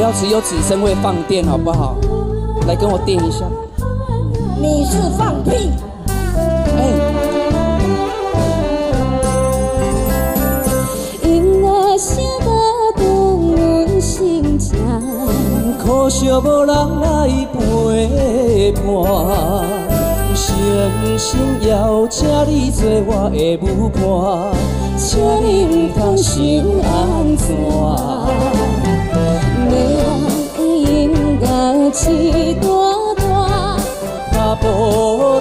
要只有子声会放电，好不好？来跟我电一下。你是放屁！音乐声打动阮心情，可惜无人来陪伴。诚心邀请你做我的舞伴，请你唔通想安怎？迷人的音乐一大大，脚步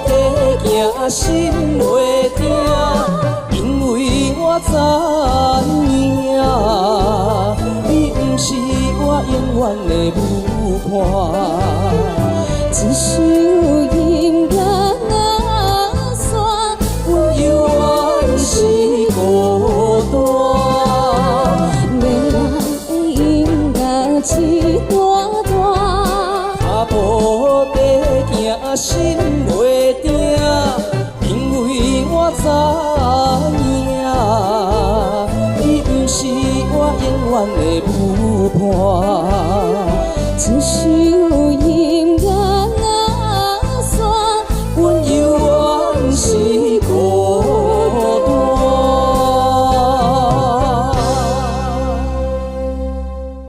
地行心袂定，因为我知影，你不是我永远的舞伴。一首音乐啊线，我永远是孤单。迷人的音乐一大大，脚步地行心袂定，因为我知影，你不是我永远的舞伴。一首音